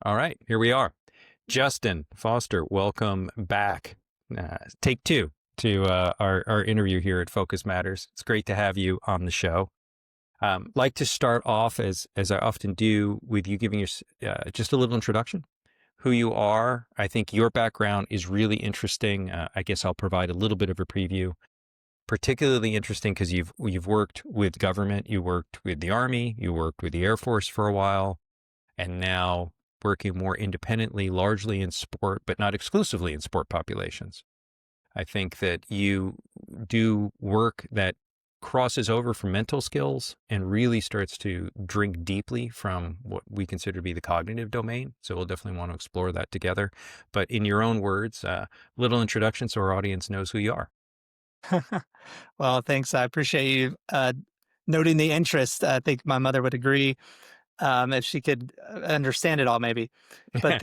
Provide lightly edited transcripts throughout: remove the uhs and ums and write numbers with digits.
All right, here we are. Justin Foster, welcome back. Take two to our interview here at Focus Matters. It's great to have you on the show. Like to start off, as I often do, with you giving us just a little introduction, who you are. I think your background is really interesting. I guess I'll provide a little bit of a preview. Particularly interesting because you've worked with government, you worked with the Army, you worked with the Air Force for a while, and now working more independently, largely in sport, but not exclusively in sport populations. I think that you do work that crosses over from mental skills and really starts to drink deeply from what we consider to be the cognitive domain. So we'll definitely want to explore that together. But in your own words, little introduction so our audience knows who you are. Well, thanks. I appreciate you noting the interest. I think my mother would agree if she could understand it all, maybe. But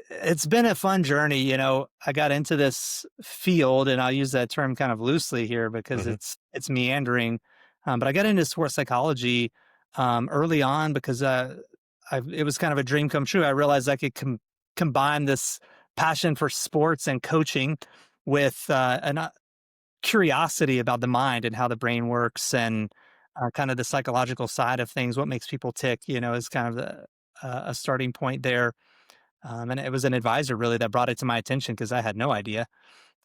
it's been a fun journey. I got into this field, and I'll use that term kind of loosely here because Hmm. it's meandering. But I got into sports psychology early on because it was kind of a dream come true. I realized I could combine this passion for sports and coaching with an curiosity about the mind and how the brain works and kind of the psychological side of things, what makes people tick, is kind of a starting point there. And it was an advisor really that brought it to my attention because I had no idea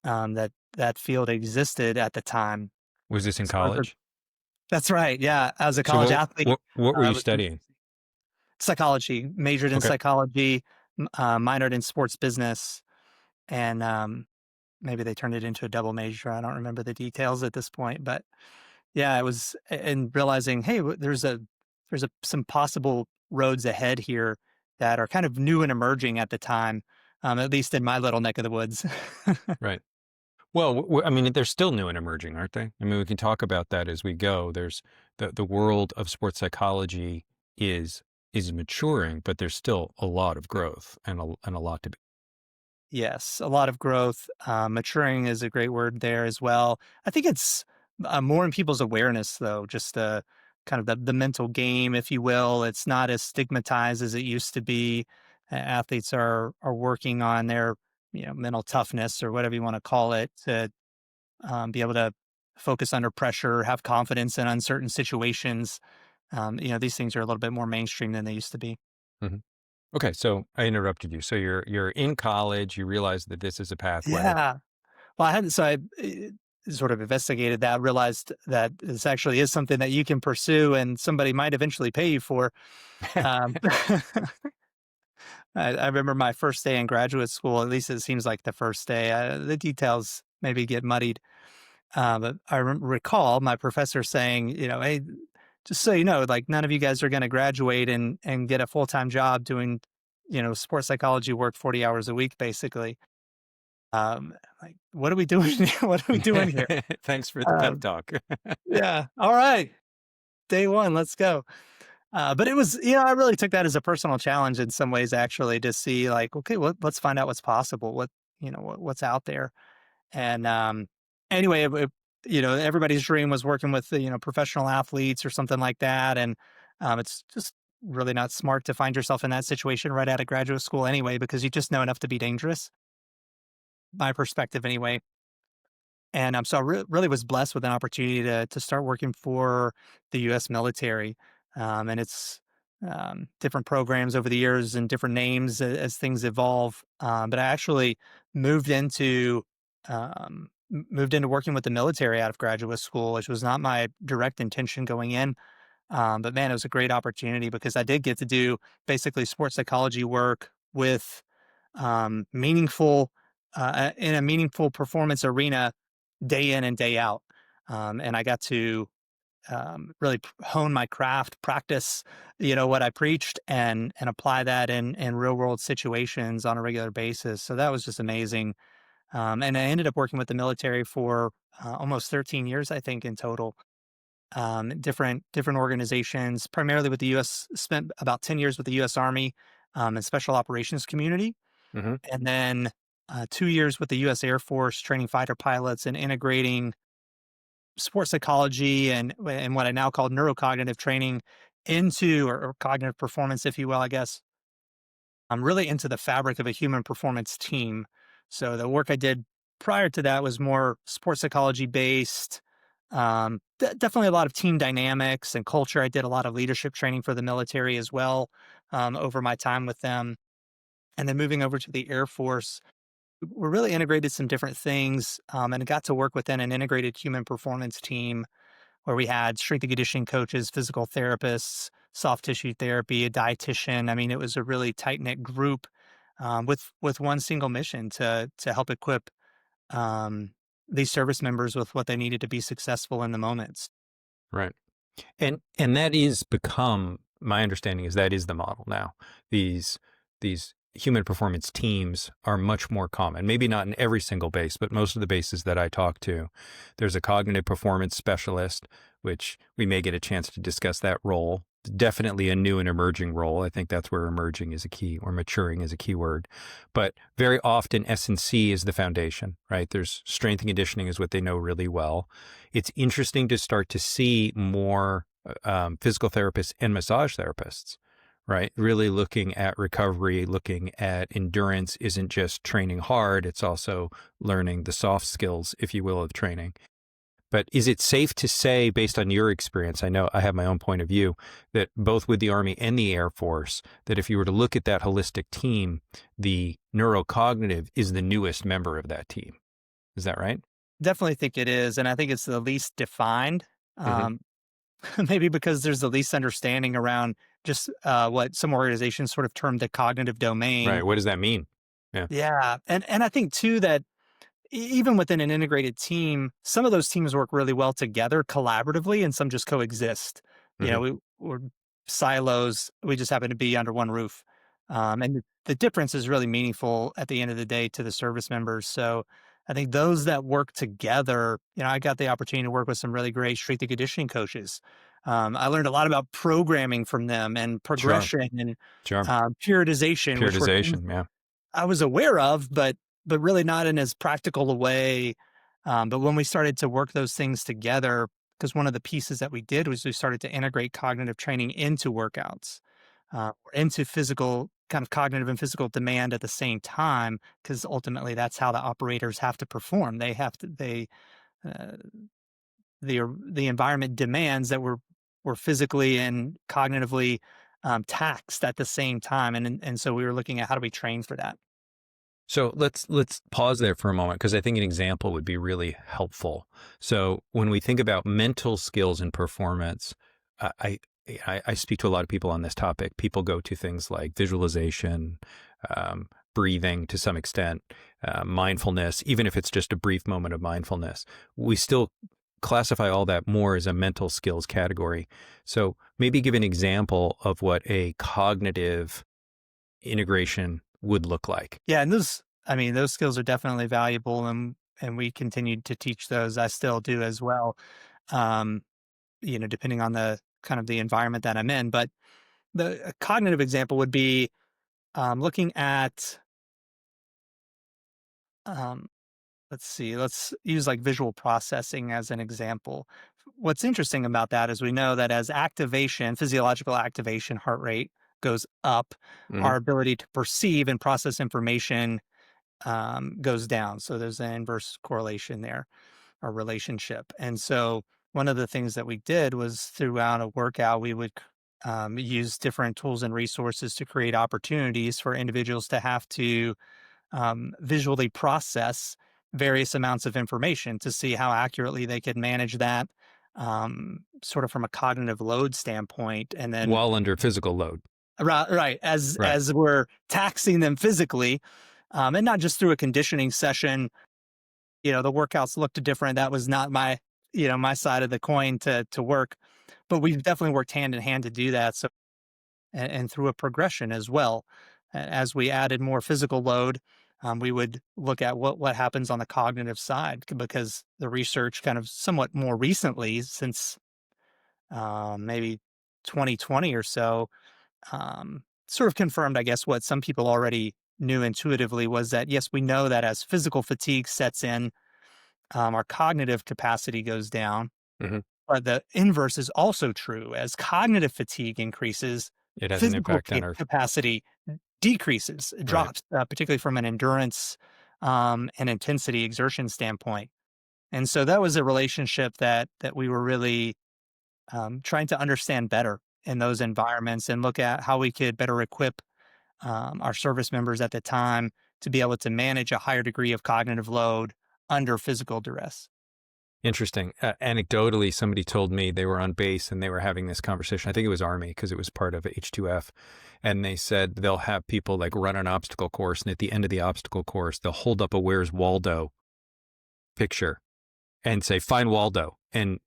that that field existed at the time. Was this in So college? that's right. Yeah. As a So college athlete, what were I you was in studying? psychology, majored in Okay. psychology, minored in sports business. And maybe they turned it into a double major. I don't remember the details at this point, but yeah, it was and realizing, hey, there's some possible roads ahead here that are kind of new and emerging at the time, at least in my little neck of the woods. Right. Well, I mean, they're still new and emerging, aren't they? I mean, we can talk about that as we go. There's the world of sports psychology is is maturing, but there's still a lot of growth and a lot to be. Yes, a lot of growth. Maturing is a great word there as well. I think it's more in people's awareness, though, just kind of the mental game, if you will. It's not as stigmatized as it used to be. Athletes are working on their mental toughness or whatever you want to call it to be able to focus under pressure, have confidence in uncertain situations. These things are a little bit more mainstream than they used to be. Mhm. Okay, so I interrupted you. So you're in college. You realize that this is a pathway. Yeah. Well, I hadn't, so I sort of investigated that, realized that this actually is something that you can pursue and somebody might eventually pay you for. Um, I remember my first day in graduate school, at least it seems like the first day. The details maybe get muddied. But I recall my professor saying, hey, just so you know, like none of you guys are going to graduate and get a full time job doing, sports psychology work 40 hours a week, basically. Like, what are we doing? What are we doing here? Thanks for the pep Um, talk. yeah. All right. Day one. Let's go. But it was, I really took that as a personal challenge in some ways, actually, to see like, okay, let's find out what's possible. What's out there. And anyway, everybody's dream was working with, professional athletes or something like that. And it's just really not smart to find yourself in that situation right out of graduate school anyway, because you just know enough to be dangerous. My perspective, anyway. And so I really was blessed with an opportunity to start working for the U.S. military, and it's different programs over the years and different names as things evolve. But I actually moved into moved into working with the military out of graduate school, which was not my direct intention going in. But man, it was a great opportunity because I did get to do basically sports psychology work with meaningful in a meaningful performance arena day in and day out. And I got to really hone my craft, practice, what I preached, and apply that in real world situations on a regular basis. So that was just amazing. And I ended up working with the military for almost 13 years, I think, in total. Different organizations, primarily with the U.S. Spent about 10 years with the U.S. Army and Special Operations Community, Hmm. and then 2 years with the U.S. Air Force, training fighter pilots and integrating sports psychology and what I now call neurocognitive training into or cognitive performance, if you will, I guess, I'm really into the fabric of a human performance team. So the work I did prior to that was more sports psychology based. Definitely a lot of team dynamics and culture. I did a lot of leadership training for the military as well over my time with them. And then moving over to the Air Force, we really integrated some different things and got to work within an integrated human performance team where we had strength and conditioning coaches, physical therapists, soft tissue therapy, a dietitian. I mean, it was a really tight knit group with one single mission to help equip um, these service members with what they needed to be successful in the moments. Right. And that is become, my understanding is that is the model now. These human performance teams are much more common. Maybe not in every single base, but most of the bases that I talk to, there's a cognitive performance specialist, which we may get a chance to discuss that role. Definitely a new and emerging role. I think that's where emerging is a key, or maturing is a key word. But very often S&C is the foundation, right? There's strength and conditioning is what they know really well. It's interesting to start to see more physical therapists and massage therapists, right? Really looking at recovery, looking at endurance isn't just training hard, it's also learning the soft skills, if you will, of training. But is it safe to say, based on your experience, I know I have my own point of view, that both with the Army and the Air Force, that if you were to look at that holistic team, the neurocognitive is the newest member of that team? Is that right? Definitely think it is. And I think it's the least defined. Hmm. Um, maybe because there's the least understanding around just what some organizations sort of term the cognitive domain. Right. What does that mean? Yeah. Yeah. And I think too that even within an integrated team, some of those teams work really well together collaboratively and some just coexist. You know, Hmm. we're silos. We just happen to be under one roof. And the difference is really meaningful at the end of the day to the service members. So I think those that work together, I got the opportunity to work with some really great strength and conditioning coaches. I learned a lot about programming from them and Sure. progression and Sure. periodization, which were things Periodization. Yeah. I was aware of, but really not in as practical a way. But when we started to work those things together, because one of the pieces that we did was we started to integrate cognitive training into workouts, into physical kind of cognitive and physical demand at the same time, because ultimately that's how the operators have to perform. They have to uh, the environment demands that we're physically and cognitively taxed at the same time, and so we were looking at how do we train for that. So let's pause there for a moment because I think an example would be really helpful. So when we think about mental skills and performance, I I speak to a lot of people on this topic. People go to things like visualization, breathing to some extent, mindfulness, even if it's just a brief moment of mindfulness. We still classify all that more as a mental skills category. So maybe give an example of what a cognitive integration would look like. Yeah, and those skills are definitely valuable, and we continued to teach those. I still do as well, um, depending on the kind of the environment that I'm in. But the a cognitive example would be looking at, um, let's see, let's use like visual processing as an example. What's interesting about that is we know that as activation, physiological activation, heart rate goes up, Hmm. our ability to perceive and process information goes down. So there's an inverse correlation there or relationship. And so one of the things that we did was throughout a workout, we would use different tools and resources to create opportunities for individuals to have to visually process various amounts of information to see how accurately they could manage that sort of from a cognitive load standpoint. And then While under physical load. right, Right. as we're taxing them physically, and not just through a conditioning session. The workouts looked different. That was not my side of the coin to work, but we've definitely worked hand in hand to do that. So, and through a progression as well, as we added more physical load, we would look at what happens on the cognitive side because the research kind of somewhat more recently, since maybe 2020 or so, sort of confirmed, I guess, what some people already knew intuitively was that yes, we know that as physical fatigue sets in, our cognitive capacity goes down. Hmm. But the inverse is also true. As cognitive fatigue increases, It has an physical impact on our. capacity decreases, it Right. drops, particularly from an endurance and intensity exertion standpoint. And so that was a relationship that we were really trying to understand better in those environments and look at how we could better equip our service members at the time to be able to manage a higher degree of cognitive load under physical duress. Interesting. Anecdotally, somebody told me they were on base and they were having this conversation. I think it was Army because it was part of H2F. And they said they'll have people like run an obstacle course. And at the end of the obstacle course, they'll hold up a Where's Waldo picture and say, find Waldo, and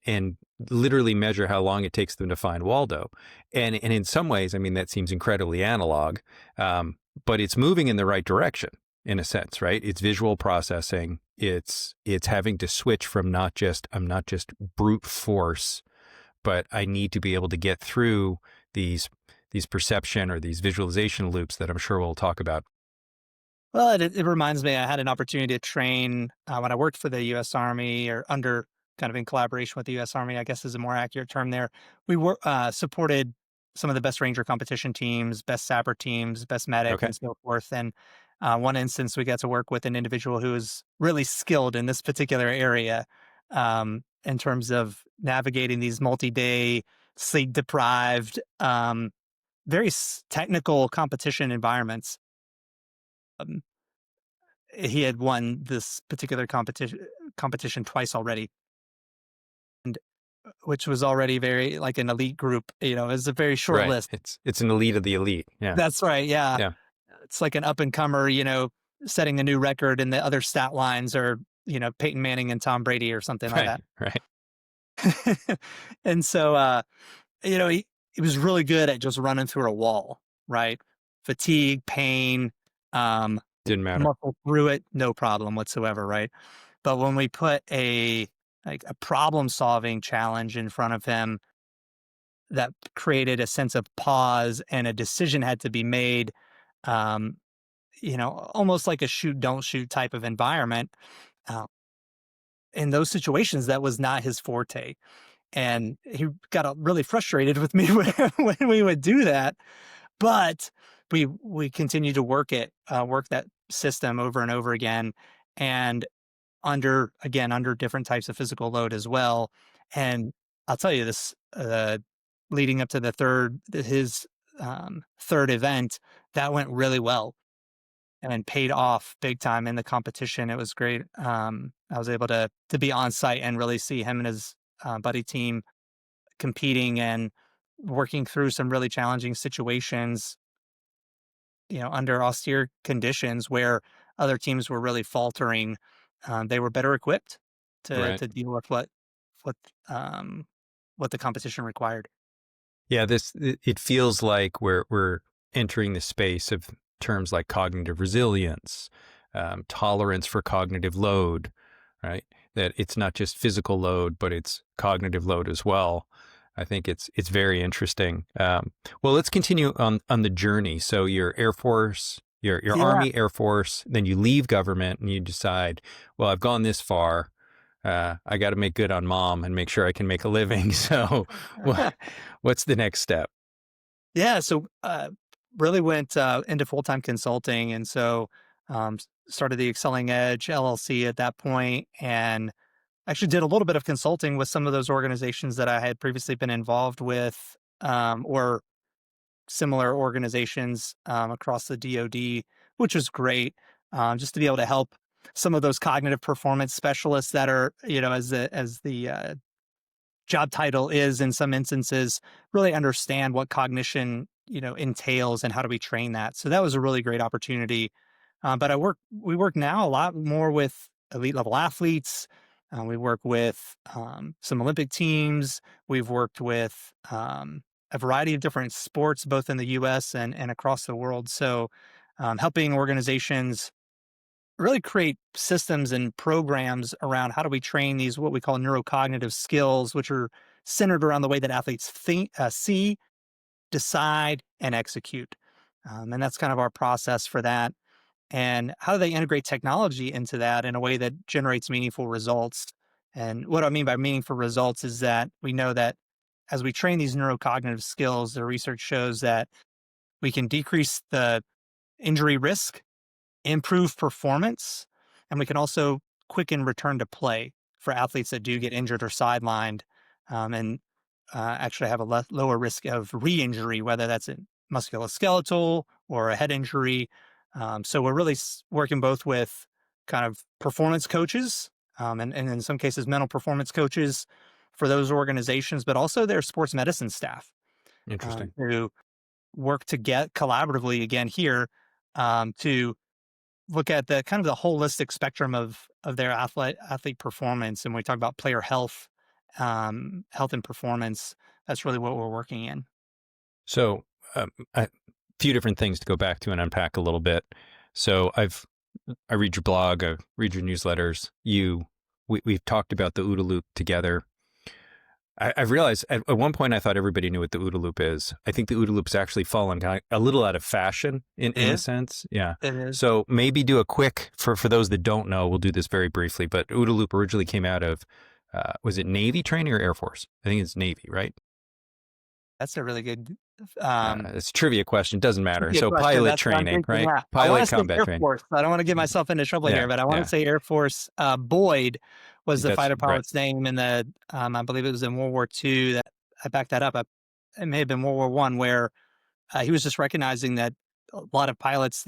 literally measure how long it takes them to find Waldo. And in some ways, I mean, that seems incredibly analog, but it's moving in the right direction in a sense, right? It's visual processing. It's having to switch from I'm not just brute force, but I need to be able to get through these perception or these visualization loops that I'm sure we'll talk about. Well, it reminds me, I had an opportunity to train when I worked for the U.S. Army, or under kind of in collaboration with the U.S. Army, I guess is a more accurate term there. We were supported some of the best ranger competition teams, best sapper teams, best medic, Okay. and so forth. And one instance, we got to work with an individual who was really skilled in this particular area in terms of navigating these multi-day, sleep-deprived, very technical competition environments. Um, he had won this particular competition twice already, and which was already very like an elite group. You know, it was a very short Right. list. It's an elite of the elite. Yeah. That's right. Yeah, Yeah. it's like an up and comer. You know, setting a new record, and the other stat lines are Peyton Manning and Tom Brady or something like Right. that. Right. And so he was really good at just running through a wall. Right, fatigue, pain, um, Didn't matter. muscle through it, no problem whatsoever. Right. But when we put a problem solving challenge in front of him that created a sense of pause and a decision had to be made, um, almost like a shoot, don't shoot type of environment. Uh, in those situations, that was not his forte. And he got really frustrated with me when we would do that. But we continued to work that system over and over again. And under different types of physical load as well. And I'll tell you this, leading up to his third event, that went really well and paid off big time in the competition. It was great. I was able to be on site and really see him and his buddy team competing and working through some really challenging situations, under austere conditions where other teams were really faltering. They were better equipped to Right. to deal with what um, what the competition required. Yeah, it feels like we're entering the space of terms like cognitive resilience, tolerance for cognitive load, right? That it's not just physical load, but it's cognitive load as well. I think it's very interesting. Well, let's continue on the journey. So your Air Force, your Yeah. Army, Air Force, then you leave government and you decide, well, I've gone this far. I got to make good on mom and make sure I can make a living. So, what, what's the next step? Yeah. So really went into full time consulting, and so started the Excelling Edge LLC at that point, and actually did a little bit of consulting with some of those organizations that I had previously been involved with, or similar organizations across the DoD, which was great, just to be able to help some of those cognitive performance specialists that are, as the job title is in some instances, really understand what cognition entails and how do we train that. So that was a really great opportunity. But we work now a lot more with elite level athletes. We work with some Olympic teams. We've worked with a variety of different sports, both in the U.S. and across the world. So helping organizations really create systems and programs around how do we train these what we call neurocognitive skills, which are centered around the way that athletes think, see, decide, and execute. And that's kind of our process for that. And how do they integrate technology into that in a way that generates meaningful results? And what I mean by meaningful results is that we know that as we train these neurocognitive skills, the research shows that we can decrease the injury risk, improve performance, and we can also quicken return to play for athletes that do get injured or sidelined, and actually have a lower risk of re-injury, whether that's a musculoskeletal or a head injury. So we're really working both with kind of performance coaches, and in some cases mental performance coaches for those organizations, but also their sports medicine staff, Interesting. who work to get collaboratively again here, to look at the kind of the holistic spectrum of their athlete performance. And when we talk about player health, health and performance, that's really what we're working in. So, a few different things to go back to and unpack a little bit. So I read your blog, I read your newsletters. We've talked about the OODA loop together. I've realized at one point I thought everybody knew what the OODA loop is. I think the OODA loop's actually fallen a little out of fashion in a sense. Yeah. It is. So maybe do a quick, for those that don't know, we'll do this very briefly, but OODA loop originally came out of, was it Navy training or Air Force? I think it's Navy, right? That's a really good It's a trivia question. Doesn't matter. So question. pilot That's what I'm training, thinking, right? yeah. I Pilot want to say combat Air training. Force. I don't want to get myself into trouble Yeah, here, but I want yeah. to say Air Force. Boyd was the That's fighter right. pilot's name in the, I believe it was in World War II. That I backed that up. It may have been World War One, where he was just recognizing that a lot of pilots,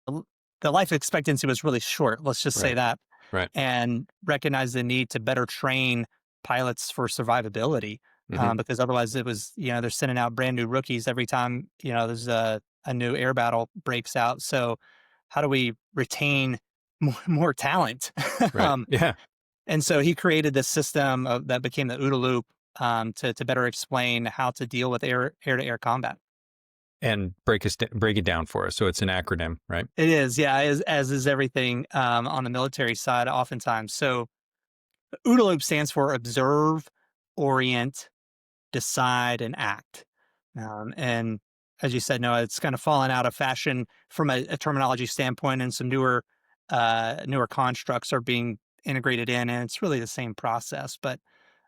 the life expectancy was really short. Let's just say Right. that, Right. and recognize the need to better train pilots for survivability. Mhm. Because otherwise it was, they're sending out brand new rookies every time, there's a new air battle breaks out. So how do we retain more talent? Right. Yeah. And so he created this system that became the OODA loop, to better explain how to deal with air to air combat. And break it down for us. So it's an acronym, right? It is, yeah, as is everything, on the military side, oftentimes. So OODA loop stands for observe, orient, decide, and act. And as you said, Noah, it's kind of fallen out of fashion from a terminology standpoint, and some newer constructs are being integrated in, and it's really the same process. But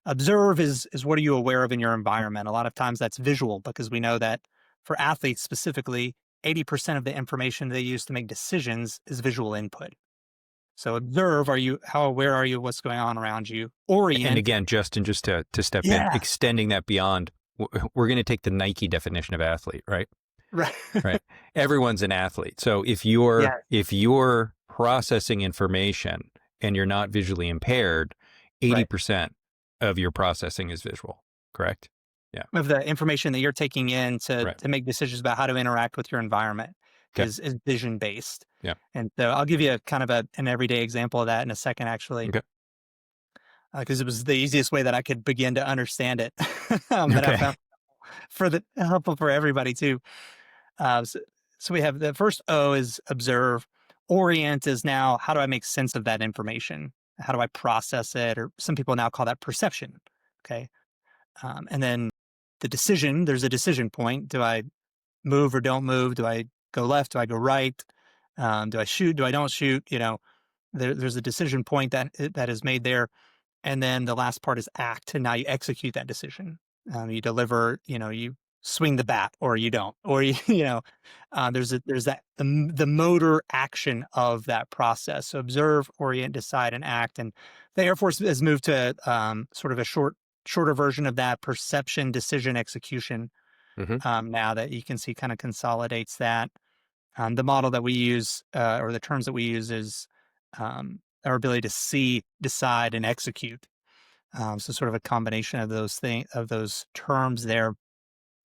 observe is what are you aware of in your environment? A lot of times that's visual, because we know that for athletes specifically, 80% of the information they use to make decisions is visual input. So observe, how aware are you of what's going on around you? And Orient. again, Justin, just to step in, Yeah. extending that beyond, we're going to take the Nike definition of athlete, right? Right. Right. Everyone's an athlete. So if Yeah. you're processing information and you're not visually impaired, 80% of your processing is visual, correct? Yeah. Of the information that you're taking in Right. to make decisions about how to interact with your environment Okay. is vision based. Yeah. And so I'll give you a kind of an everyday example of that in a second, actually, Okay. because it was the easiest way that I could begin to understand it. That I Okay. found helpful for everybody too. So we have the first O is observe. Orient is now, how do I make sense of that information? How do I process it? Or some people now call that perception. Okay. And then the decision, there's a decision point. Do I move or don't move? Do I go left? Do I go right? Do I shoot? Do I don't shoot? There's a decision point that is made there. And then the last part is act. And now you execute that decision. You deliver, you swing the bat, or you don't, or there's that, the motor action of that process. So observe, orient, decide, and act. And the Air Force has moved to sort of a shorter version of that: perception, decision, execution. Now that you can see kind of consolidates that. The model that we use, or the terms that we use, is our ability to see, decide, and execute. So sort of a combination of those terms there.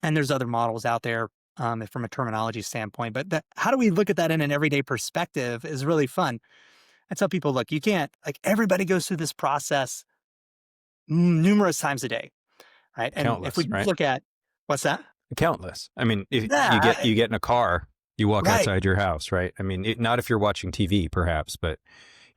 And there's other models out there, from a terminology standpoint. But how do we look at that in an everyday perspective is really fun. I tell people, look, you can't, like, everybody goes through this process numerous times a day, right? And if we Countless, right? look at, what's that? Countless. I mean, if Yeah, you get in a car, you walk right. outside your house, right? I mean, not if you're watching TV, perhaps, but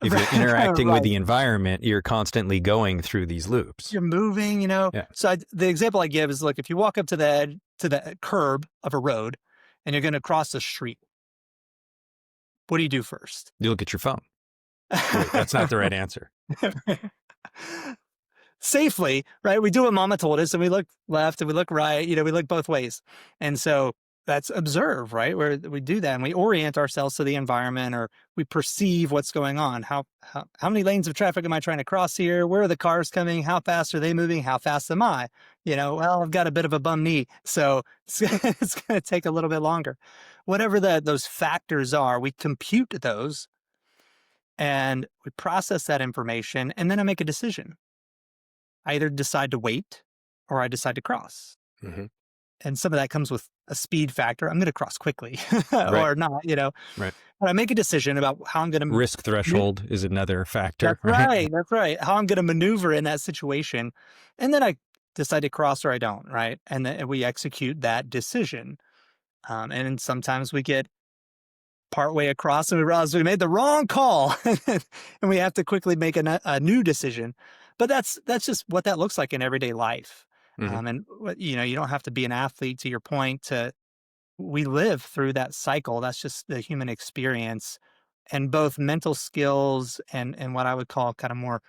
if you're Right, interacting with right. the environment, you're constantly going through these loops. You're moving, Yeah. So the example I give is, look, if you walk up to the curb of a road and you're going to cross the street, what do you do first? You look at your phone. Wait, that's not the right answer. Safely, right? We do what mama told us, and we look left and we look right, we look both ways. And so that's observe, right? Where we do that and we orient ourselves to the environment, or we perceive what's going on. How many lanes of traffic am I trying to cross here? Where are the cars coming? How fast are they moving? How fast am I? Well, I've got a bit of a bum knee, so it's going to take a little bit longer. Whatever those factors are, we compute those and we process that information, and then I make a decision. I either decide to wait or I decide to cross. Hmm. And some of that comes with a speed factor. I'm going to cross quickly Right. or not. Right. But I make a decision about how I'm going Risk to. threshold is another factor, That's right? right. That's right. How I'm going to maneuver in that situation. And then I decide to cross or I don't. Right. And then we execute that decision. And sometimes we get partway across and we realize we made the wrong call and we have to quickly make a new decision. But that's just what that looks like in everyday life. Hmm. You don't have to be an athlete, to your point, to we live through that cycle. That's just the human experience, and both mental skills and what I would call kind of more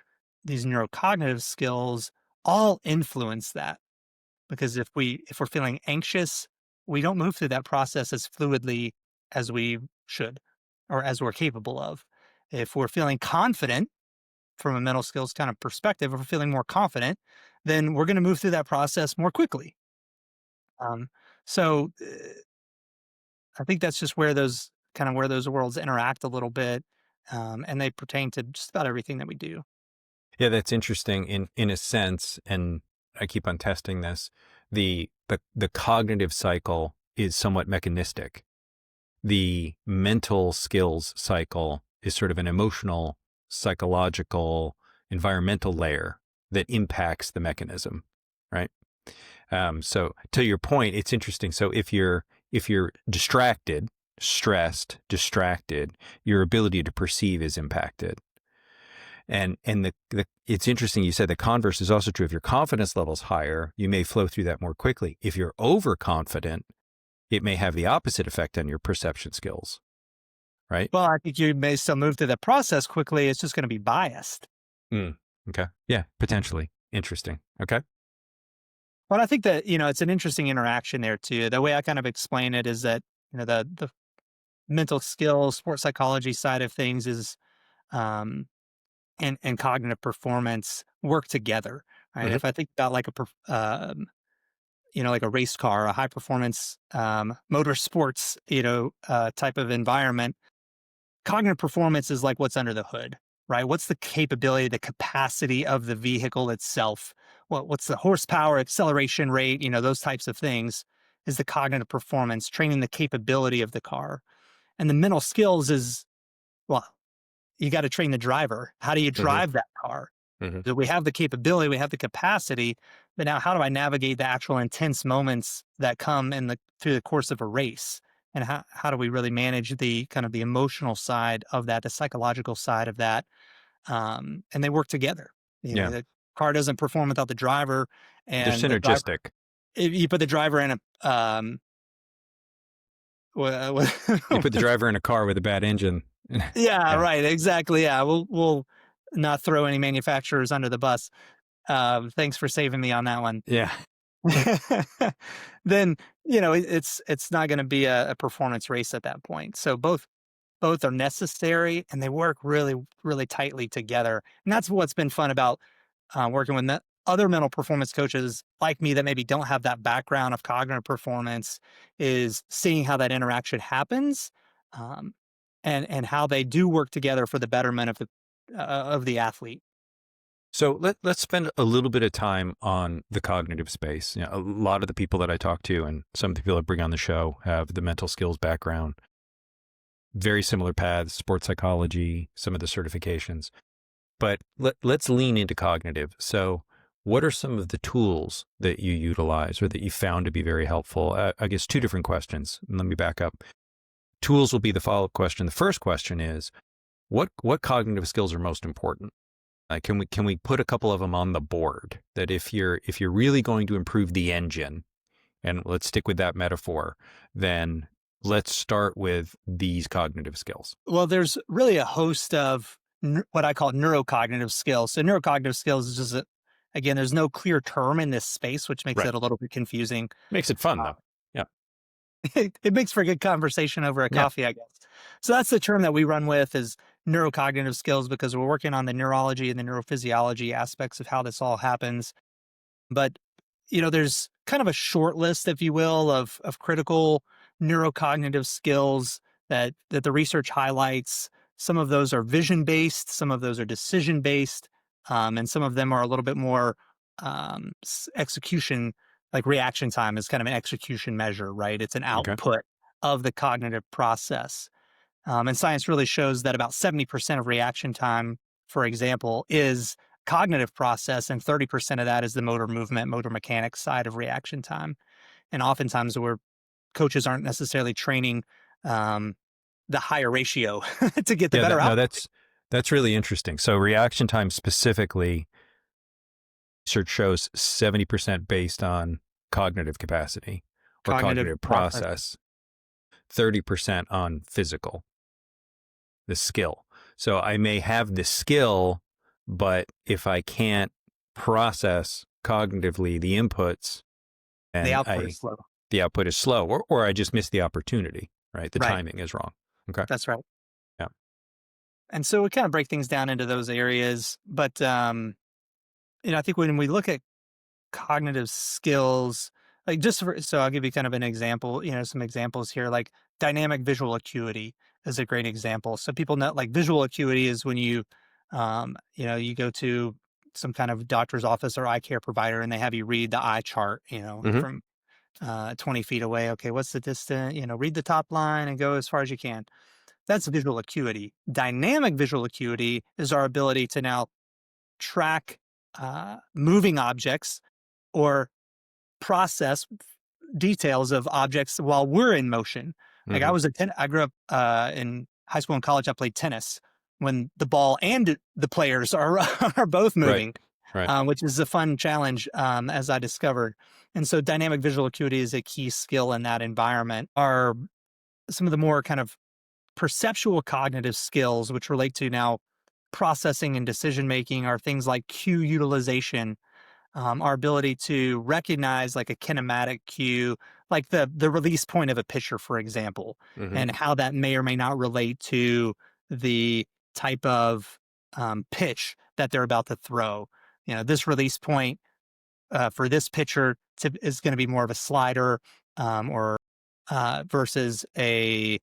these neurocognitive skills all influence that. Because if we're feeling anxious, we don't move through that process as fluidly as we should or as we're capable of. If we're feeling confident from a mental skills kind of perspective, if we're feeling more confident, then we're going to move through that process more quickly. Um, so I think that's just where those worlds interact a little bit, and they pertain to just about everything that we do. Yeah, that's interesting in a sense, and I keep on testing this. The cognitive cycle is somewhat mechanistic. The mental skills cycle is sort of an emotional, psychological, environmental layer that impacts the mechanism, right? So to your point, it's interesting. So if you're distracted, stressed, distracted, your ability to perceive is impacted. And it's interesting you said the converse is also true. If your confidence level's higher, you may flow through that more quickly. If you're overconfident, it may have the opposite effect on your perception skills, right? Well, I think you may still move through the process quickly. It's just going to be biased. Mm, okay. Yeah, potentially. Interesting. Okay. But I think that it's an interesting interaction there too. The way I kind of explain it is that the mental skills, sports psychology side of things is um, and cognitive performance work together, right? Hmm. If I think about like like a race car, a high performance motorsports, type of environment, cognitive performance is like what's under the hood, right? What's the capability, the capacity of the vehicle itself? What's the horsepower, acceleration rate, those types of things is the cognitive performance, training the capability of the car. And the mental skills is, well, you got to train the driver. How do you Hmm. drive that car? Hmm. So we have the capability, we have the capacity, but now how do I navigate the actual intense moments that come through the course of a race? And how do we really manage the kind of the emotional side of that, the psychological side of that? And they work together. Yeah. The car doesn't perform without the driver, They're and the driver. synergistic. If you put the driver in a wha- You put the driver in a car with a bad engine. yeah, Yeah. right, exactly. Yeah, we'll not throw any manufacturers under the bus. Thanks for saving me on that one. Yeah. Then it's not going to be a performance race at that point. So both are necessary and they work really really tightly together. And that's what's been fun about working with other mental performance coaches like me that maybe don't have that background of cognitive performance, is seeing how that interaction happens, um, and how they do work together for the betterment of the athlete. So let's spend a little bit of time on the cognitive space. A lot of the people that I talk to and some of the people I bring on the show have the mental skills background, very similar paths, sports psychology, some of the certifications. But let's lean into cognitive. So what are some of the tools that you utilize or that you found to be very helpful? I guess two different questions. Let me back up. Tools will be the follow-up question. The first question is, what cognitive skills are most important? Can we put a couple of them on the board that if you're really going to improve the engine, and let's stick with that metaphor, then let's start with these cognitive skills. Well, there's really a host of what I call neurocognitive skills. So neurocognitive skills is just again, there's no clear term in this space, which makes Right. it a little bit confusing. Makes it fun Uh, though. Yeah. It makes for good conversation over a Yeah. coffee, I guess. So that's the term that we run with is neurocognitive skills because we're working on the neurology and the neurophysiology aspects of how this all happens. But, there's kind of a short list, if you will, of critical neurocognitive skills that the research highlights. Some of those are vision based, some of those are decision based, and some of them are a little bit more execution, like reaction time is kind of an execution measure, right? It's an Okay. output of the cognitive process. And science really shows that about 70% of reaction time, for example, is cognitive process, and 30% of that is the motor movement, motor mechanics side of reaction time. And oftentimes, where coaches aren't necessarily training um, the higher ratio to get the Yeah. better No, output. that's really interesting. So reaction time specifically, research shows 70% based on cognitive capacity or Cognitive cognitive process. process, 30% on physical, the skill. So I may have the skill, but if I can't process cognitively the inputs, The and output is slow. the output is slow, or I just miss the opportunity, right? The Right. timing is wrong. Okay. That's right. Yeah. And so we kind of break things down into those areas. But, I think when we look at cognitive skills, like so I'll give you kind of an example, some examples here, like dynamic visual acuity is a great example. So people know like visual acuity is when you go to some kind of doctor's office or eye care provider and they have you read the eye chart, Hmm. from 20 feet away. Okay, what's the distance? Read the top line and go as far as you can. That's visual acuity. Dynamic visual acuity is our ability to now track moving objects or process details of objects while we're in motion. Like Hmm. I grew up in high school and college. I played tennis when the ball and the players are are both Right. moving, Right. which is a fun challenge as I discovered. And so, dynamic visual acuity is a key skill in that environment. Are some of the more kind of perceptual cognitive skills, which relate to now processing and decision making, are things like cue utilization, our ability to recognize like a kinematic cue, like the release point of a pitcher, for example, Hmm. and how that may or may not relate to the type of pitch that they're about to throw. This release point for this pitcher is going to be more of a slider or versus a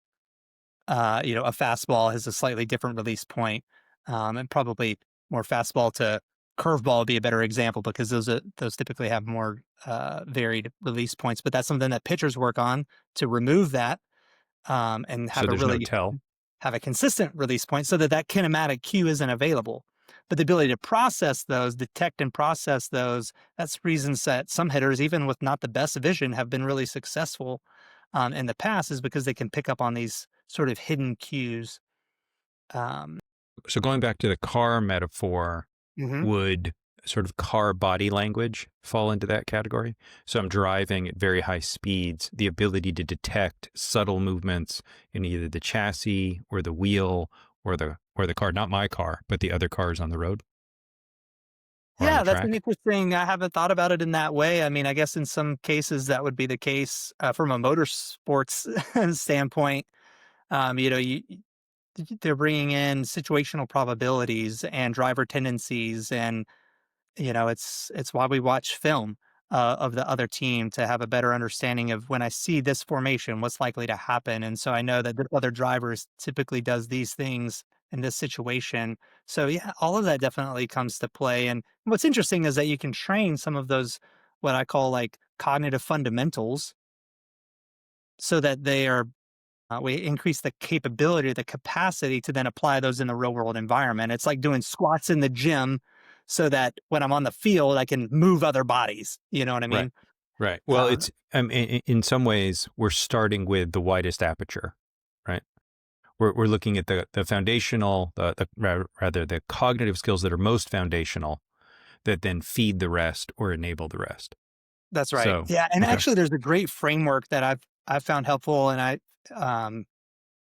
fastball has a slightly different release point, and probably more fastball to curveball would be a better example because those typically have more varied release points. But that's something that pitchers work on to remove that and So have a there's no really tell. have a consistent release point so that that kinematic cue isn't available. But the ability to process those, detect and process those, that's reasons that some hitters, even with not the best vision, have been really successful in the past is because they can pick up on these sort of hidden cues. Um, So going back to the car metaphor, mhm. would sort of car body language fall into that category? So I'm driving at very high speeds, the ability to detect subtle movements in either the chassis or the wheel or the car, not my car, but the other cars on the road or on the Yeah, that's an track. interesting. I haven't thought about it in that way. I mean, I guess in some cases that would be the case from a motorsports standpoint. They're bringing in situational probabilities and driver tendencies, and it's why we watch film of the other team to have a better understanding of when I see this formation, what's likely to happen. And so I know that the other drivers typically does these things in this situation. So yeah, all of that definitely comes to play. And what's interesting is that you can train some of those what I call like cognitive fundamentals so that they are we increase the capability, the capacity to then apply those in the real world environment. It's like doing squats in the gym so that when I'm on the field, I can move other bodies. You know what I Right. mean? Right. Well, Uh, it's in some ways we're starting with the widest aperture, right? We're looking at the foundational, rather the cognitive skills that are most foundational that then feed the rest or enable the rest. that's right. So, Yeah, and okay. actually, there's a great framework that I've found helpful, and I um,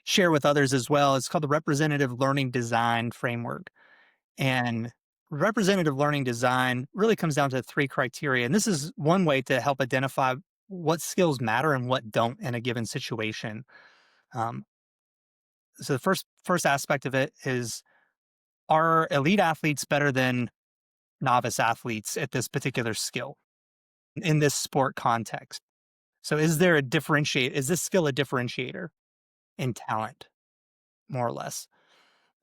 share with others as well. It's called the Representative Learning Design Framework, and representative learning design really comes down to three criteria. And this is one way to help identify what skills matter and what don't in a given situation. Um, so the first aspect of it is, are elite athletes better than novice athletes at this particular skill in this sport context? So is there a differentiate? Is this skill a differentiator in talent, more or less?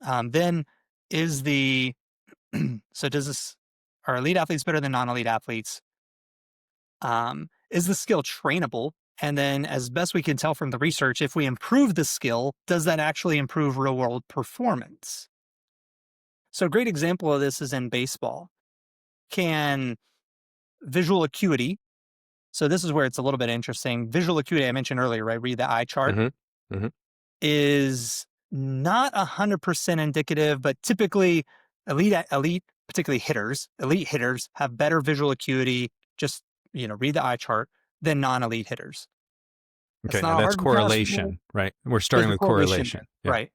Then is the so does this are elite athletes better than non-elite athletes? Is the skill trainable? And then, as best we can tell from the research, if we improve the skill, does that actually improve real world performance? So, a great example of this is in baseball. Can visual acuity, so this is where it's a little bit interesting. Visual acuity, I mentioned earlier, right? Read the eye chart, Hmm. Hmm. is not 100% indicative, but typically elite, particularly hitters, elite hitters have better visual acuity, just, read the eye chart, than non-elite hitters. That's Okay, now not a that's hard and fast rule. correlation, right? We're There's starting a with correlation correlation. there, Yeah. right?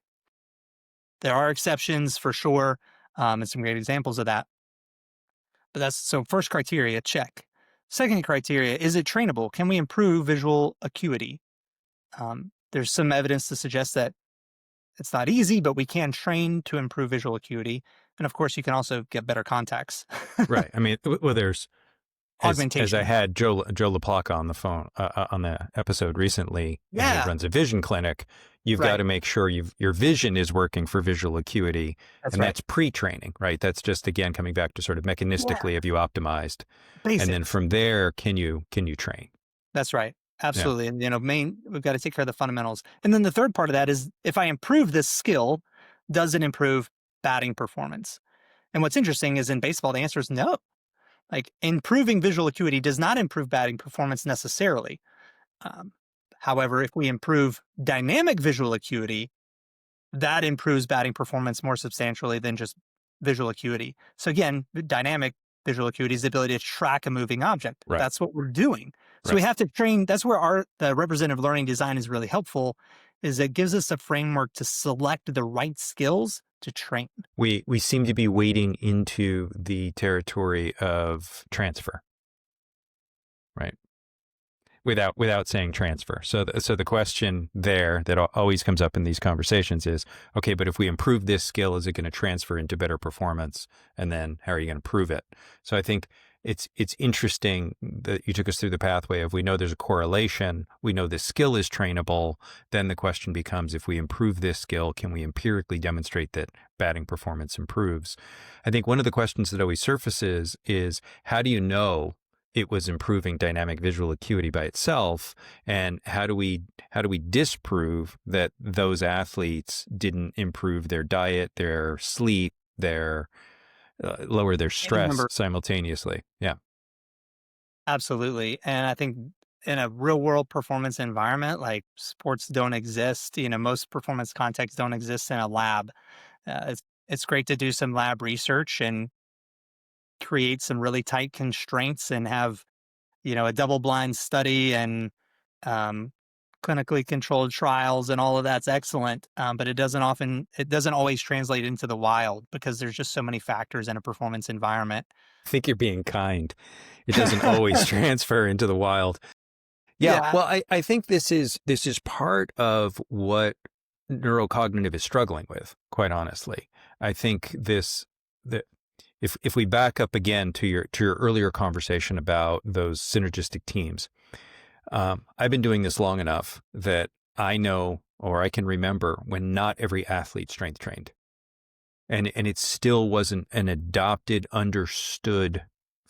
There are exceptions for sure, and some great examples of that. But that's so first criteria, check. Second criteria, is it trainable? Can we improve visual acuity? There's some evidence to suggest that it's not easy, but we can train to improve visual acuity. And of course, you can also get better contacts. Right. I mean, well, there's as I Augmentation. had Joe LaPlaca on the phone on the episode recently, and he Yeah, runs a vision clinic. You've got right. to make sure your vision is working for visual acuity, That's and right. that's pre-training, right? That's just again coming back to sort of Yeah, mechanistically have you optimized, and then basics. from there, can you train? That's right. Yeah. Absolutely. And, we've got to take care of the fundamentals. And then the third part of that is, if I improve this skill, does it improve batting performance? And what's interesting is, in baseball, the answer is no. Like, improving visual acuity does not improve batting performance necessarily. Um, However, if we improve dynamic visual acuity, that improves batting performance more substantially than just visual acuity. So again, dynamic visual acuity is the ability to track a moving object. Right. That's what we're doing. So Right. we have to train. That's where the representative learning design is really helpful, is it gives us a framework to select the right skills to train. We seem to be wading into the territory of transfer, right? Without saying transfer. So the question there that always comes up in these conversations is, okay, but if we improve this skill, is it going to transfer into better performance? And then how are you going to prove it? So I think it's interesting that you took us through the pathway of, we know there's a correlation, we know this skill is trainable. Then the question becomes, if we improve this skill, can we empirically demonstrate that batting performance improves? I think one of the questions that always surfaces is, how do you know it was improving dynamic visual acuity by itself, and how do we disprove that those athletes didn't improve their diet, their sleep, their lower their Any stress number, simultaneously? Yeah. absolutely. And I think in a real world performance environment, like, sports don't exist. Most performance contexts don't exist in a lab. It's great to do some lab research and create some really tight constraints and have, a double blind study and um, clinically controlled trials, and all of that's excellent. But it doesn't always translate into the wild, because there's just so many factors in a performance environment. I think you're being kind. It doesn't always transfer into the wild. Yeah. Yeah. Well, I think this is part of what neurocognitive is struggling with, quite honestly. I think that if we back up again to your earlier conversation about those synergistic teams, I've been doing this long enough that I know, or I can remember, when not every athlete strength trained, and it still wasn't an adopted, understood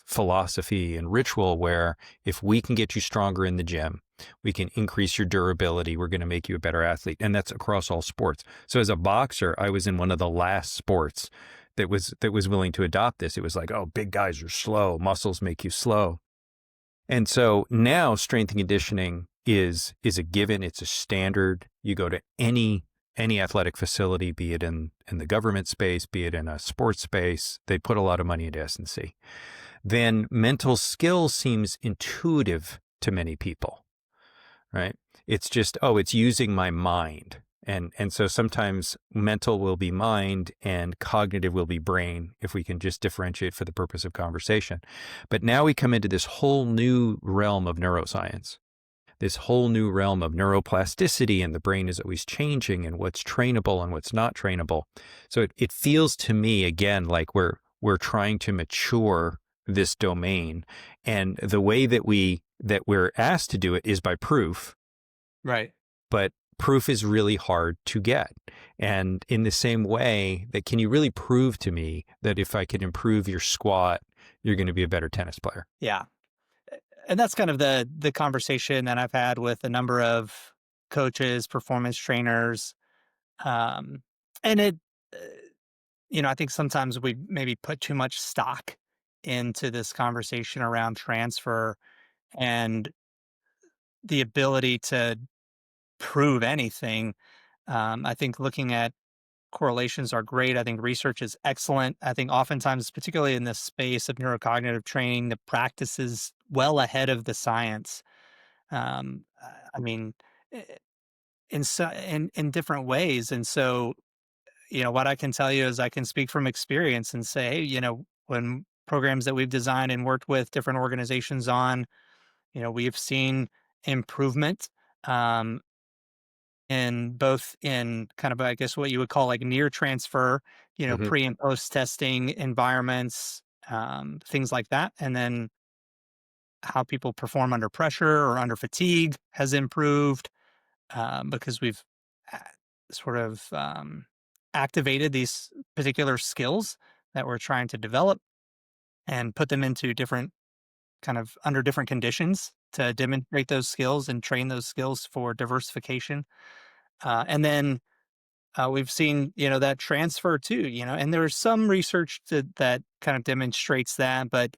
philosophy and ritual where, if we can get you stronger in the gym, we can increase your durability, we're going to make you a better athlete. And that's across all sports. So as a boxer, I was in one of the last sports that was willing to adopt this. It was like, oh, big guys are slow, muscles make you slow. And so now strength and conditioning is a given. It's a standard. You go to any athletic facility, be it in the government space, be it in a sports space, they put a lot of money into S&C. Then mental skill seems intuitive to many people, right? It's just, oh, it's using my mind. And so sometimes mental will be mind and cognitive will be brain, if we can just differentiate for the purpose of conversation. But now we come into this whole new realm of neuroscience, this whole new realm of neuroplasticity, and the brain is always changing, and what's trainable and what's not trainable. So it feels to me, again, like we're trying to mature this domain. And the way that we're asked to do it is by proof, Right. but proof is really hard to get. And in the same way, that can you really prove to me that if I can improve your squat, you're going to be a better tennis player? Yeah. And that's kind of the conversation that I've had with a number of coaches, performance trainers. Um, and uh, I think sometimes we maybe put too much stock into this conversation around transfer and the ability to prove anything. I think looking at correlations are great. I think research is excellent. I think oftentimes, particularly in this space of neurocognitive training, the practice is well ahead of the science. I mean, eh, in different ways. And so, what I can tell you is I can speak from experience and say, hey, when programs that we've designed and worked with different organizations on, we've seen improvement. Um, in both in kind of, I guess, what you would call like near transfer, Hmm. pre and post testing environments, things like that. And then how people perform under pressure or under fatigue has improved, because we've uh, sort of activated these particular skills that we're trying to develop and put them into different kind of under different conditions to demonstrate those skills and train those skills for diversification. And then we've seen, that transfer too, and there's some research that kind of demonstrates that, but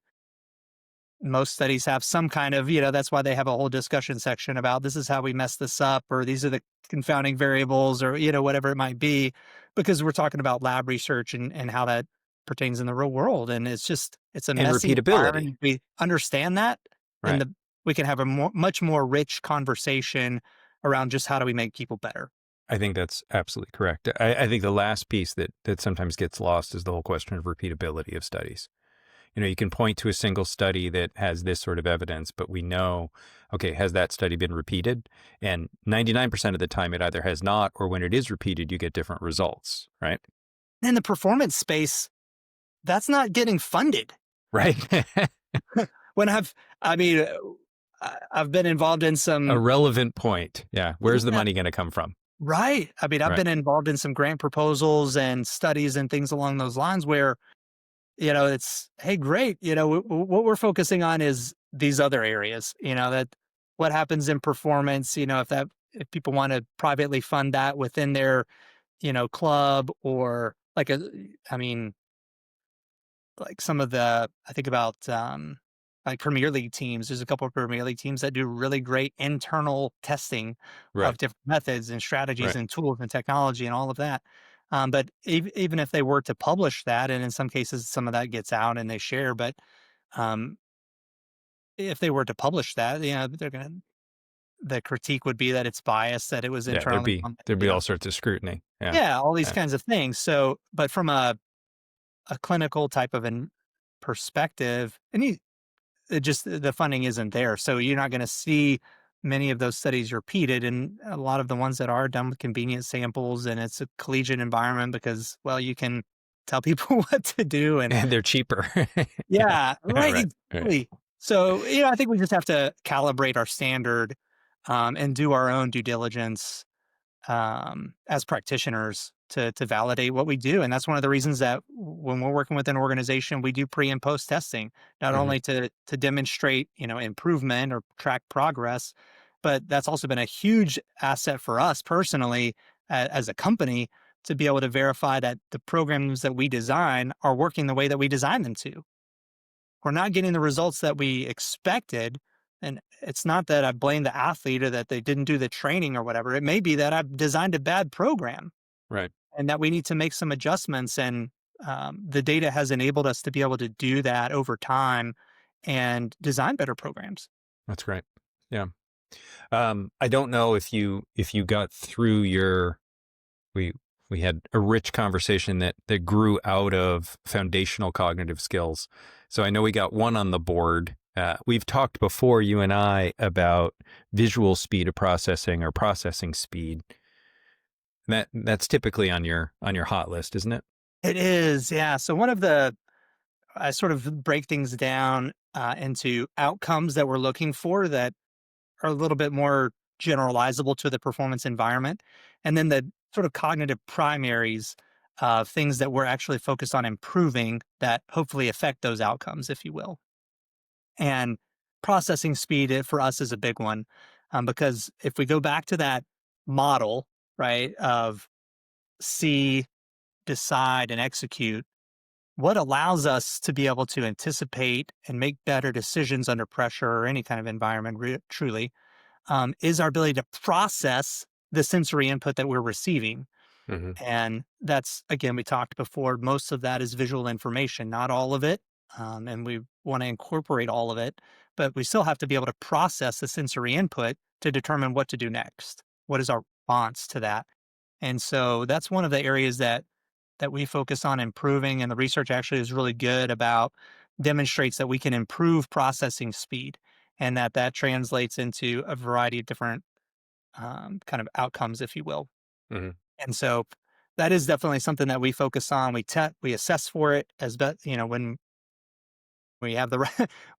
most studies have some kind of, that's why they have a whole discussion section about this is how we mess this up, or these are the confounding variables, or, whatever it might be, because we're talking about lab research and how that pertains in the real world. And it's a And messy repeatability. environment. We understand that, then Right. we can have a much more rich conversation around just how do we make people better. I think that's absolutely correct. I think the last piece that sometimes gets lost is the whole question of repeatability of studies. You can point to a single study that has this sort of evidence, but we know, okay, has that study been repeated? And 99% of the time it either has not, or when it is repeated, you get different results, right? In the performance space, that's not getting funded. Right. When I mean, I've been involved in A some, relevant point. Yeah. Where's the yeah, money going to come from? right. I mean, I've Right. been involved in some grant proposals and studies and things along those lines where, it's, hey, great. What we're focusing on is these other areas, that what happens in performance, if people want to privately fund that within their, club or I mean, like some of the I think about, like Premier League teams. There's a couple of Premier League teams that do really great internal testing Right. of different methods and strategies Right. and tools and technology and all of that. But even if they were to publish that, and in some cases some of that gets out and they share, but um, if they were to publish that, the critique would be that it's biased, that it was Yeah. internally funded, There'd be all sorts of scrutiny. Yeah. yeah, all these Yeah. kinds of things. So, but from a clinical type of an perspective, and it just the funding isn't there. So you're not going to see many of those studies repeated. And a lot of the ones that are done with convenient samples, and it's a collegiate environment because, well, you can tell people what to do. And And they're cheaper. Yeah. yeah, right. Right. Right. Exactly. So, I think we just have to calibrate our standard, and do our own due diligence, as practitioners to validate what we do. And that's one of the reasons that when we're working with an organization, we do pre and post testing, not Hmm. only to demonstrate, improvement or track progress, but that's also been a huge asset for us personally, as a company, to be able to verify that the programs that we design are working the way that we designed them to. We're not getting the results that we expected. And it's not that I blame the athlete or that they didn't do the training or whatever. It may be that I've designed a bad program Right. and that we need to make some adjustments. And the data has enabled us to be able to do that over time and design better programs. That's great. Yeah. I don't know if you got through your we had a rich conversation that grew out of foundational cognitive skills. So I know we got one on the board. We've talked before, you and I, about visual speed of processing or processing speed. That's typically on your hot list, isn't it? It is, yeah. So I sort of break things down into outcomes that we're looking for that are a little bit more generalizable to the performance environment. And then the sort of cognitive primaries of things that we're actually focused on improving that hopefully affect those outcomes, if you will. And processing speed for us is a big one because if we go back to that model, right, of see, decide, and execute, what allows us to be able to anticipate and make better decisions under pressure or any kind of environment, truly, is our ability to process the sensory input that we're receiving. Mm-hmm. And that's, again, we talked before, most of that is visual information, not all of it. And we want to incorporate all of it, but we still have to be able to process the sensory input to determine what to do next. What is our response to that? And so that's one of the areas that we focus on improving. And the research actually is really good about demonstrates that we can improve processing speed and that translates into a variety of different kind of outcomes, if you will. Mm-hmm. And so that is definitely something that we focus on. We assess for it as best, when we have the